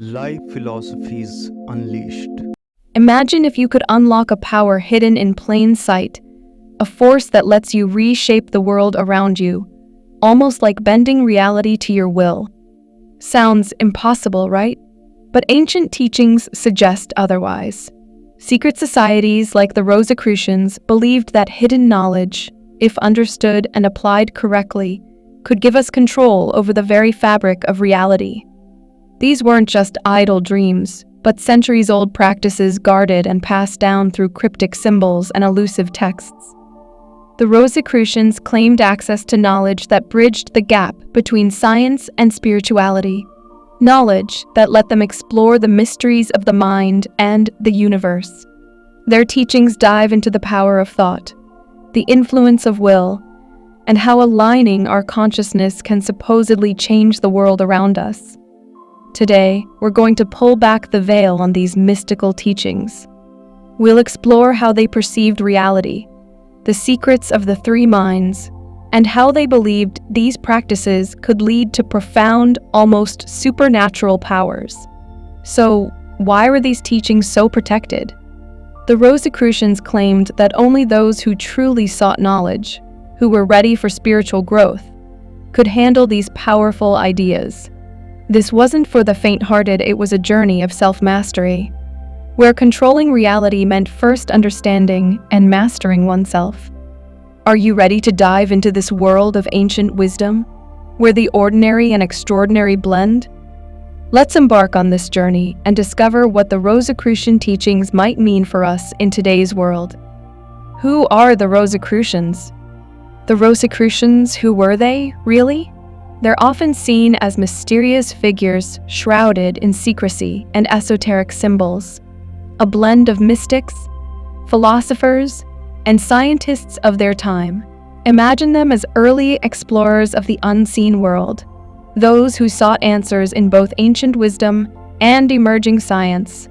Life Philosophies Unleashed. Imagine if you could unlock a power hidden in plain sight, a force that lets you reshape the world around you, almost like bending reality to your will. Sounds impossible, right? But ancient teachings suggest otherwise. Secret societies like the Rosicrucians believed that hidden knowledge, if understood and applied correctly, could give us control over the very fabric of reality. These weren't just idle dreams, but centuries-old practices guarded and passed down through cryptic symbols and elusive texts. The Rosicrucians claimed access to knowledge that bridged the gap between science and spirituality, knowledge that let them explore the mysteries of the mind and the universe. Their teachings dive into the power of thought, the influence of will, and how aligning our consciousness can supposedly change the world around us. Today, we're going to pull back the veil on these mystical teachings. We'll explore how they perceived reality, the secrets of the three minds, and how they believed these practices could lead to profound, almost supernatural powers. So, why were these teachings so protected? The Rosicrucians claimed that only those who truly sought knowledge, who were ready for spiritual growth, could handle these powerful ideas. This wasn't for the faint-hearted, it was a journey of self-mastery, where controlling reality meant first understanding and mastering oneself. Are you ready to dive into this world of ancient wisdom, where the ordinary and extraordinary blend? Let's embark on this journey and discover what the Rosicrucian teachings might mean for us in today's world. Who are the Rosicrucians? The Rosicrucians, who were they, really? They're often seen as mysterious figures shrouded in secrecy and esoteric symbols, a blend of mystics, philosophers, and scientists of their time. Imagine them as early explorers of the unseen world, those who sought answers in both ancient wisdom and emerging science.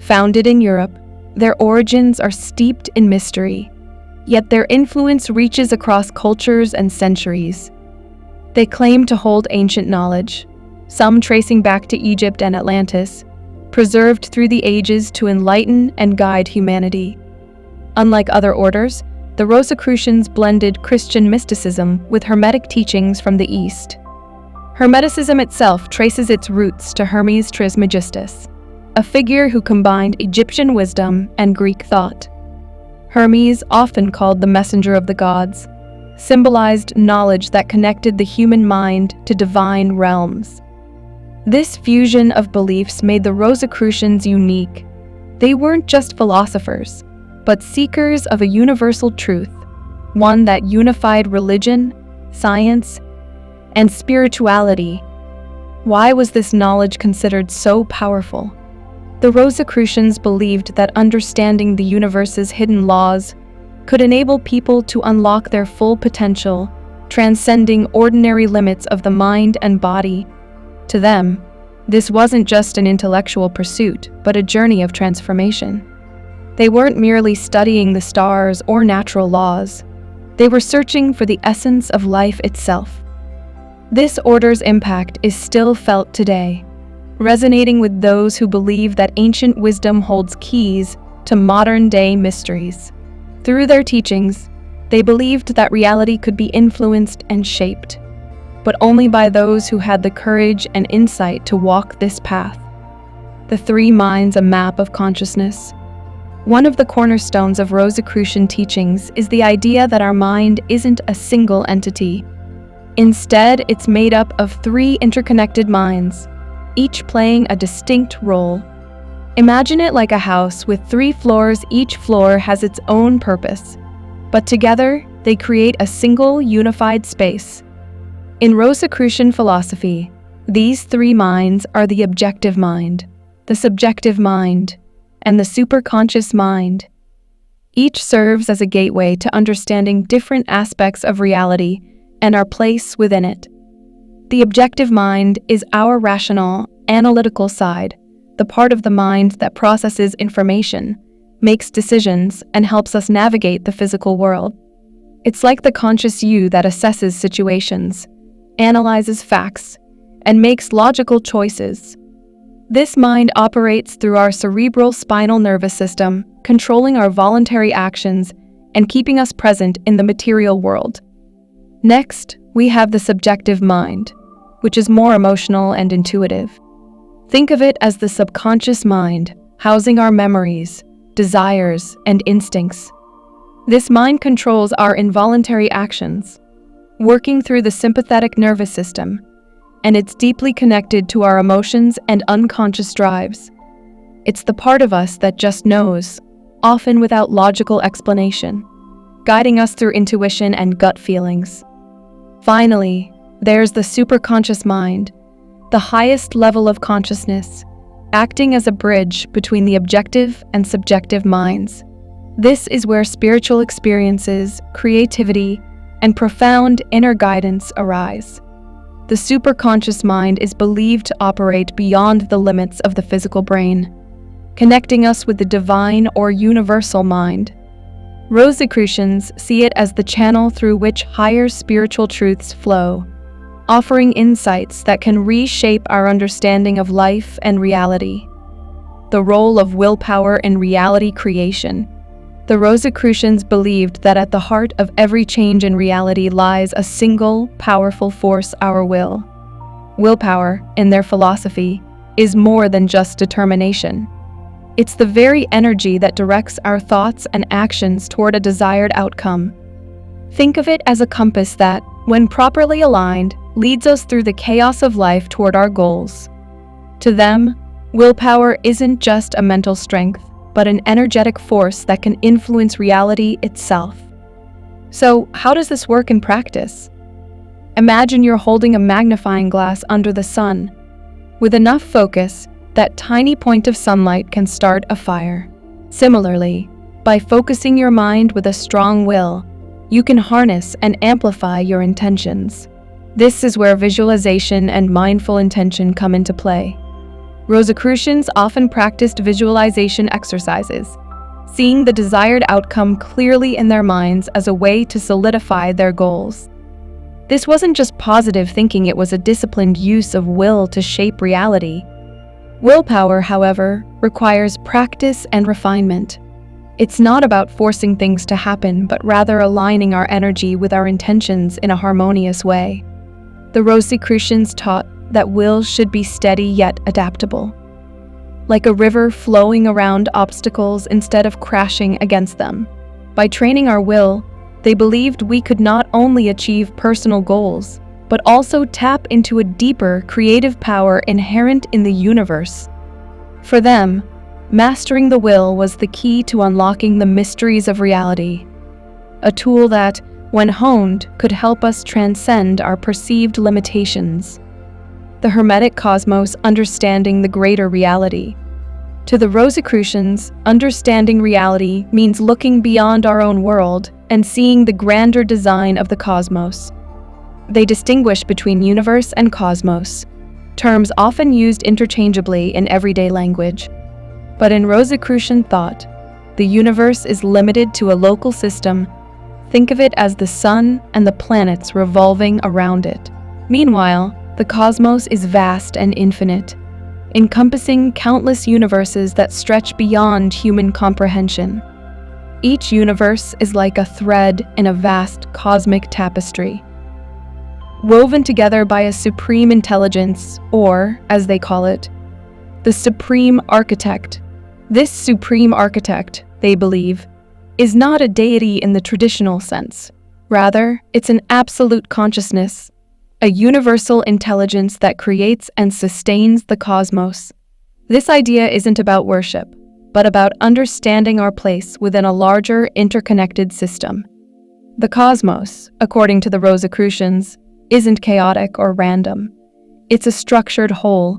Founded in Europe, their origins are steeped in mystery, yet their influence reaches across cultures and centuries. They claim to hold ancient knowledge, some tracing back to Egypt and Atlantis, preserved through the ages to enlighten and guide humanity. Unlike other orders, the Rosicrucians blended Christian mysticism with Hermetic teachings from the East. Hermeticism itself traces its roots to Hermes Trismegistus, a figure who combined Egyptian wisdom and Greek thought. Hermes, often called the messenger of the gods, symbolized knowledge that connected the human mind to divine realms. This fusion of beliefs made the Rosicrucians unique. They weren't just philosophers, but seekers of a universal truth, one that unified religion, science, and spirituality. Why was this knowledge considered so powerful? The Rosicrucians believed that understanding the universe's hidden laws could enable people to unlock their full potential, transcending ordinary limits of the mind and body. To them, this wasn't just an intellectual pursuit, but a journey of transformation. They weren't merely studying the stars or natural laws. They were searching for the essence of life itself. This order's impact is still felt today, resonating with those who believe that ancient wisdom holds keys to modern-day mysteries. Through their teachings, they believed that reality could be influenced and shaped, but only by those who had the courage and insight to walk this path. The three minds, a map of consciousness. One of the cornerstones of Rosicrucian teachings is the idea that our mind isn't a single entity. Instead, it's made up of three interconnected minds, each playing a distinct role. Imagine it like a house with 3 floors. Each floor has its own purpose, but together they create a single unified space. In Rosicrucian philosophy, these 3 minds are the objective mind, the subjective mind, and the superconscious mind. Each serves as a gateway to understanding different aspects of reality and our place within it. The objective mind is our rational, analytical side, the part of the mind that processes information, makes decisions, and helps us navigate the physical world. It's like the conscious you that assesses situations, analyzes facts, and makes logical choices. This mind operates through our cerebral spinal nervous system, controlling our voluntary actions and keeping us present in the material world. Next, we have the subjective mind, which is more emotional and intuitive. Think of it as the subconscious mind, housing our memories, desires, and instincts. This mind controls our involuntary actions, working through the sympathetic nervous system, and it's deeply connected to our emotions and unconscious drives. It's the part of us that just knows, often without logical explanation, guiding us through intuition and gut feelings. Finally, there's the superconscious mind, the highest level of consciousness, acting as a bridge between the objective and subjective minds. This is where spiritual experiences, creativity, and profound inner guidance arise. The superconscious mind is believed to operate beyond the limits of the physical brain, connecting us with the divine or universal mind. Rosicrucians see it as the channel through which higher spiritual truths flow, offering insights that can reshape our understanding of life and reality. The role of willpower in reality creation. The Rosicrucians believed that at the heart of every change in reality lies a single, powerful force, our will. Willpower, in their philosophy, is more than just determination. It's the very energy that directs our thoughts and actions toward a desired outcome. Think of it as a compass that, when properly aligned, leads us through the chaos of life toward our goals. To them, willpower isn't just a mental strength, but an energetic force that can influence reality itself. So, how does this work in practice? Imagine you're holding a magnifying glass under the sun. With enough focus, that tiny point of sunlight can start a fire. Similarly, by focusing your mind with a strong will, you can harness and amplify your intentions. This is where visualization and mindful intention come into play. Rosicrucians often practiced visualization exercises, seeing the desired outcome clearly in their minds as a way to solidify their goals. This wasn't just positive thinking, it was a disciplined use of will to shape reality. Willpower, however, requires practice and refinement. It's not about forcing things to happen, but rather aligning our energy with our intentions in a harmonious way. The Rosicrucians taught that will should be steady yet adaptable, like a river flowing around obstacles instead of crashing against them. By training our will, they believed we could not only achieve personal goals, but also tap into a deeper creative power inherent in the universe. For them, mastering the will was the key to unlocking the mysteries of reality, a tool that, when honed, could help us transcend our perceived limitations. The Hermetic cosmos, understanding the greater reality. To the Rosicrucians, understanding reality means looking beyond our own world and seeing the grander design of the cosmos. They distinguish between universe and cosmos, terms often used interchangeably in everyday language. But in Rosicrucian thought, the universe is limited to a local system. Think of it as the sun and the planets revolving around it. Meanwhile, the cosmos is vast and infinite, encompassing countless universes that stretch beyond human comprehension. Each universe is like a thread in a vast cosmic tapestry, woven together by a supreme intelligence, or, as they call it, the supreme architect. This supreme architect, they believe, is not a deity in the traditional sense. Rather, it's an absolute consciousness, a universal intelligence that creates and sustains the cosmos. This idea isn't about worship, but about understanding our place within a larger, interconnected system. The cosmos, according to the Rosicrucians, isn't chaotic or random. It's a structured whole,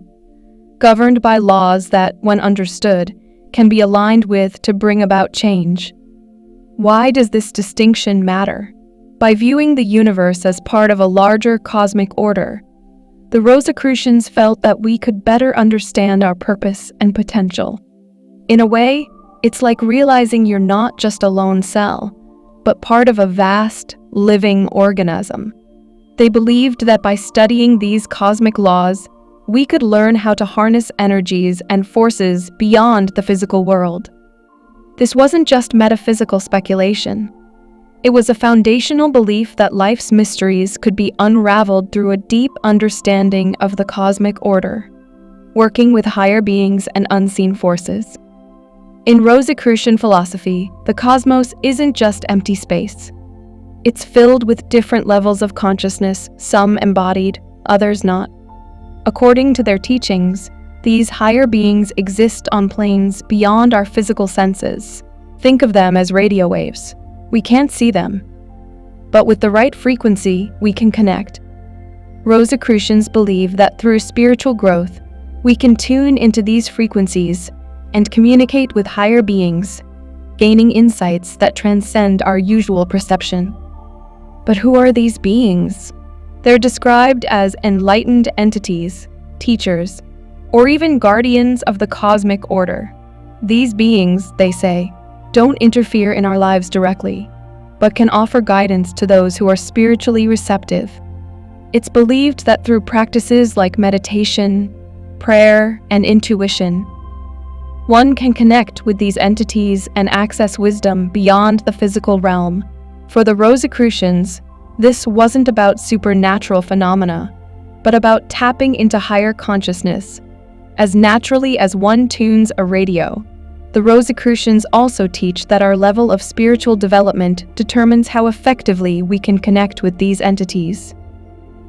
governed by laws that, when understood, can be aligned with to bring about change. Why does this distinction matter? By viewing the universe as part of a larger cosmic order, the Rosicrucians felt that we could better understand our purpose and potential. In a way, it's like realizing you're not just a lone cell, but part of a vast, living organism. They believed that by studying these cosmic laws, we could learn how to harness energies and forces beyond the physical world. This wasn't just metaphysical speculation. It was a foundational belief that life's mysteries could be unraveled through a deep understanding of the cosmic order, working with higher beings and unseen forces. In Rosicrucian philosophy, the cosmos isn't just empty space. It's filled with different levels of consciousness, some embodied, others not. According to their teachings, these higher beings exist on planes beyond our physical senses. Think of them as radio waves. We can't see them, but with the right frequency, we can connect. Rosicrucians believe that through spiritual growth, we can tune into these frequencies and communicate with higher beings, gaining insights that transcend our usual perception. But who are these beings? They're described as enlightened entities, teachers, or even guardians of the cosmic order. These beings, they say, don't interfere in our lives directly, but can offer guidance to those who are spiritually receptive. It's believed that through practices like meditation, prayer, and intuition, one can connect with these entities and access wisdom beyond the physical realm. For the Rosicrucians, this wasn't about supernatural phenomena, but about tapping into higher consciousness, as naturally as one tunes a radio. The Rosicrucians also teach that our level of spiritual development determines how effectively we can connect with these entities.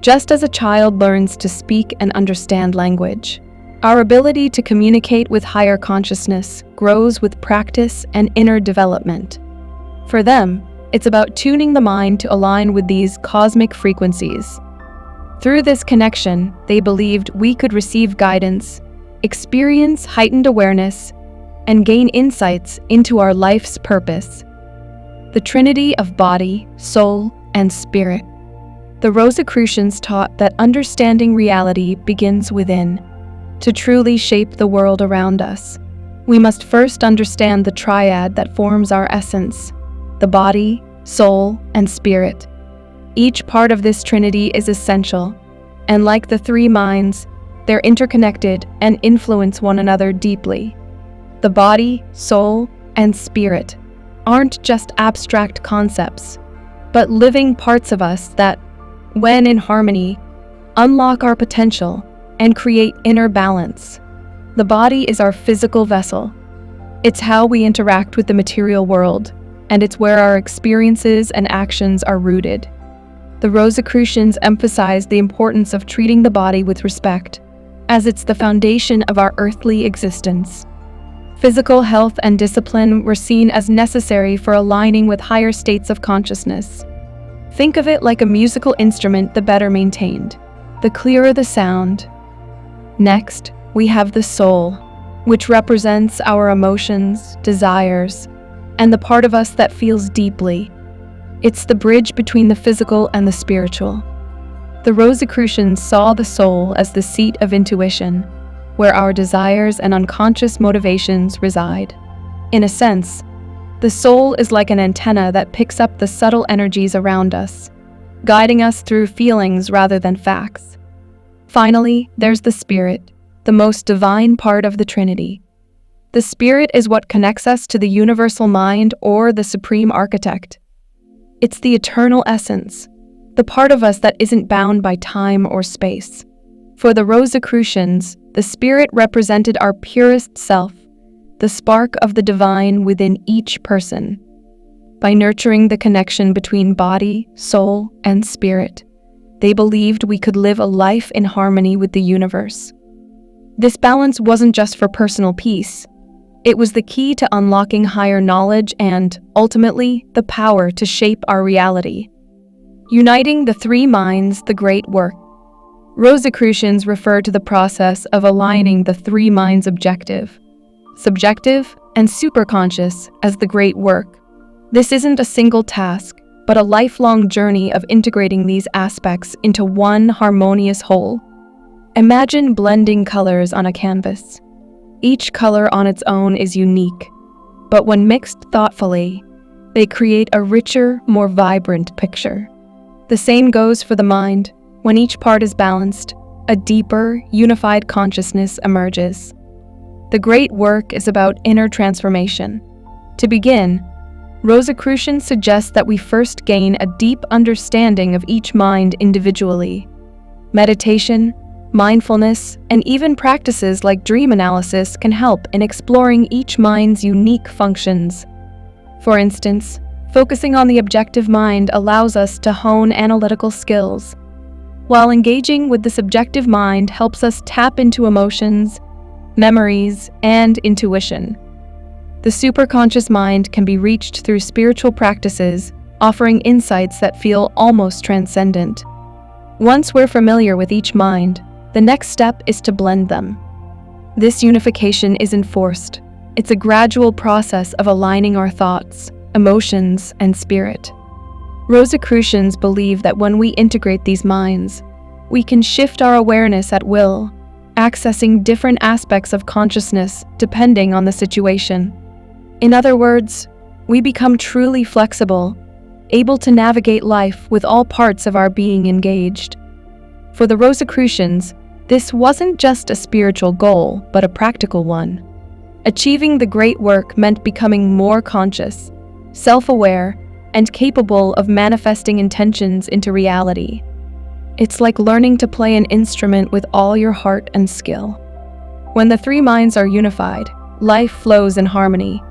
Just as a child learns to speak and understand language, our ability to communicate with higher consciousness grows with practice and inner development. For them, it's about tuning the mind to align with these cosmic frequencies. Through this connection, they believed we could receive guidance, experience heightened awareness, and gain insights into our life's purpose. The trinity of body, soul, and spirit. The Rosicrucians taught that understanding reality begins within. To truly shape the world around us, we must first understand the triad that forms our essence: the body, soul, and spirit. Each part of this trinity is essential, and like the three minds, they're interconnected and influence one another deeply. The body, soul, and spirit aren't just abstract concepts, but living parts of us that, when in harmony, unlock our potential and create inner balance. The body is our physical vessel. It's how we interact with the material world, and it's where our experiences and actions are rooted. The Rosicrucians emphasize the importance of treating the body with respect, as it's the foundation of our earthly existence. Physical health and discipline were seen as necessary for aligning with higher states of consciousness. Think of it like a musical instrument, the better maintained, the clearer the sound. Next, we have the soul, which represents our emotions, desires, and the part of us that feels deeply. It's the bridge between the physical and the spiritual. The Rosicrucians saw the soul as the seat of intuition, where our desires and unconscious motivations reside. In a sense, the soul is like an antenna that picks up the subtle energies around us, guiding us through feelings rather than facts. Finally, there's the spirit, the most divine part of the Trinity. The spirit is what connects us to the universal mind or the supreme architect. It's the eternal essence, the part of us that isn't bound by time or space. For the Rosicrucians, the spirit represented our purest self, the spark of the divine within each person. By nurturing the connection between body, soul, and spirit, they believed we could live a life in harmony with the universe. This balance wasn't just for personal peace. It was the key to unlocking higher knowledge and, ultimately, the power to shape our reality. Uniting the three minds, the great work. Rosicrucians refer to the process of aligning the three minds' objective, subjective, and superconscious as the great work. This isn't a single task, but a lifelong journey of integrating these aspects into one harmonious whole. Imagine blending colors on a canvas. Each color on its own is unique, but when mixed thoughtfully, they create a richer, more vibrant picture. The same goes for the mind. When each part is balanced, a deeper, unified consciousness emerges. The great work is about inner transformation. To begin, Rosicrucians suggest that we first gain a deep understanding of each mind individually. Meditation, mindfulness, and even practices like dream analysis can help in exploring each mind's unique functions. For instance, focusing on the objective mind allows us to hone analytical skills, while engaging with the subjective mind helps us tap into emotions, memories, and intuition. The superconscious mind can be reached through spiritual practices, offering insights that feel almost transcendent. Once we're familiar with each mind, the next step is to blend them. This unification isn't forced. It's a gradual process of aligning our thoughts, emotions, and spirit. Rosicrucians believe that when we integrate these minds, we can shift our awareness at will, accessing different aspects of consciousness depending on the situation. In other words, we become truly flexible, able to navigate life with all parts of our being engaged. For the Rosicrucians, this wasn't just a spiritual goal, but a practical one. Achieving the great work meant becoming more conscious, self-aware, and capable of manifesting intentions into reality. It's like learning to play an instrument with all your heart and skill. When the three minds are unified, life flows in harmony,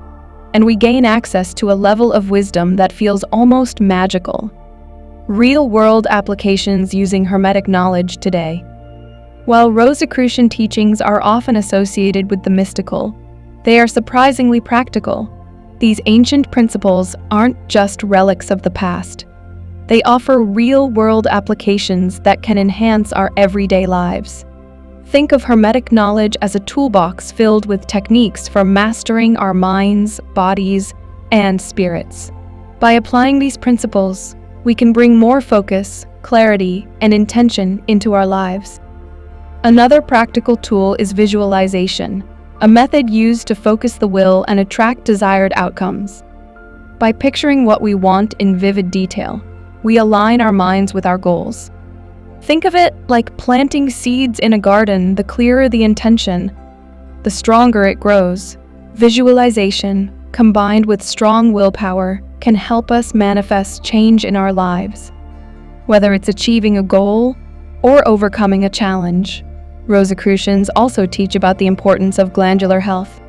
and we gain access to a level of wisdom that feels almost magical. Real-world applications using Hermetic knowledge today. While Rosicrucian teachings are often associated with the mystical, they are surprisingly practical. These ancient principles aren't just relics of the past. They offer real-world applications that can enhance our everyday lives. Think of Hermetic knowledge as a toolbox filled with techniques for mastering our minds, bodies, and spirits. By applying these principles, we can bring more focus, clarity, and intention into our lives. Another practical tool is visualization, a method used to focus the will and attract desired outcomes. By picturing what we want in vivid detail, we align our minds with our goals. Think of it like planting seeds in a garden. The clearer the intention, the stronger it grows. Visualization, combined with strong willpower, can help us manifest change in our lives. Whether it's achieving a goal or overcoming a challenge, Rosicrucians also teach about the importance of glandular health.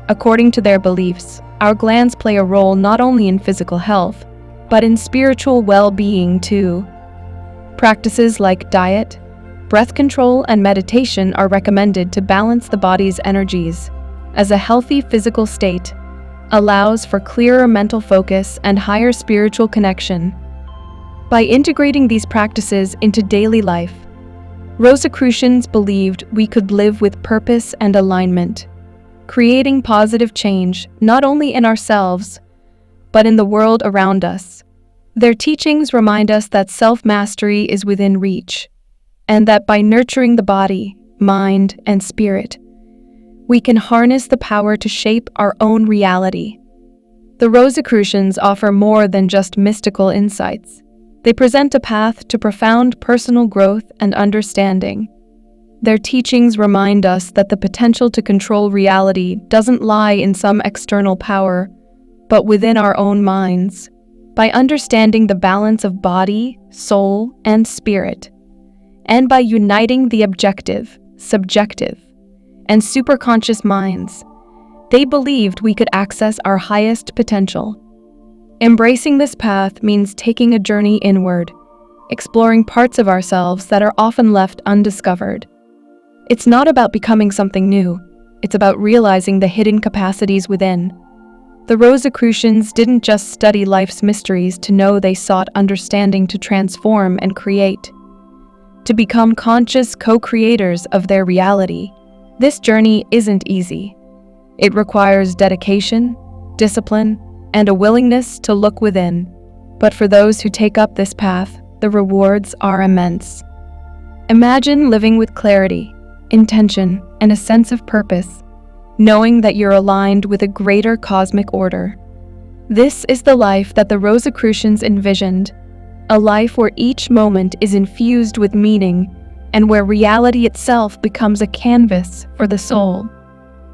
According to their beliefs, our glands play a role not only in physical health, but in spiritual well-being too. Practices like diet, breath control, and meditation are recommended to balance the body's energies, as a healthy physical state allows for clearer mental focus and higher spiritual connection. By integrating these practices into daily life, Rosicrucians believed we could live with purpose and alignment, creating positive change not only in ourselves, but in the world around us. Their teachings remind us that self-mastery is within reach, and that by nurturing the body, mind, and spirit, we can harness the power to shape our own reality. The Rosicrucians offer more than just mystical insights. They present a path to profound personal growth and understanding. Their teachings remind us that the potential to control reality doesn't lie in some external power, but within our own minds. By understanding the balance of body, soul, and spirit, and by uniting the objective, subjective, and superconscious minds, they believed we could access our highest potential. Embracing this path means taking a journey inward, exploring parts of ourselves that are often left undiscovered. It's not about becoming something new, it's about realizing the hidden capacities within. The Rosicrucians didn't just study life's mysteries to know, they sought understanding to transform and create, to become conscious co-creators of their reality. This journey isn't easy. It requires dedication, discipline, and a willingness to look within. But for those who take up this path, the rewards are immense. Imagine living with clarity, intention, and a sense of purpose, knowing that you're aligned with a greater cosmic order. This is the life that the Rosicrucians envisioned, a life where each moment is infused with meaning and where reality itself becomes a canvas for the soul.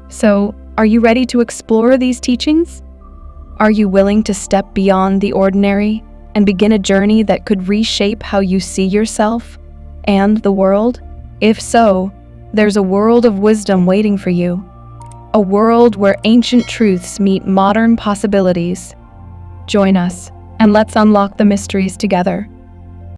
So, are you ready to explore these teachings? Are you willing to step beyond the ordinary and begin a journey that could reshape how you see yourself and the world? If so, there's a world of wisdom waiting for you. A world where ancient truths meet modern possibilities. Join us, and let's unlock the mysteries together.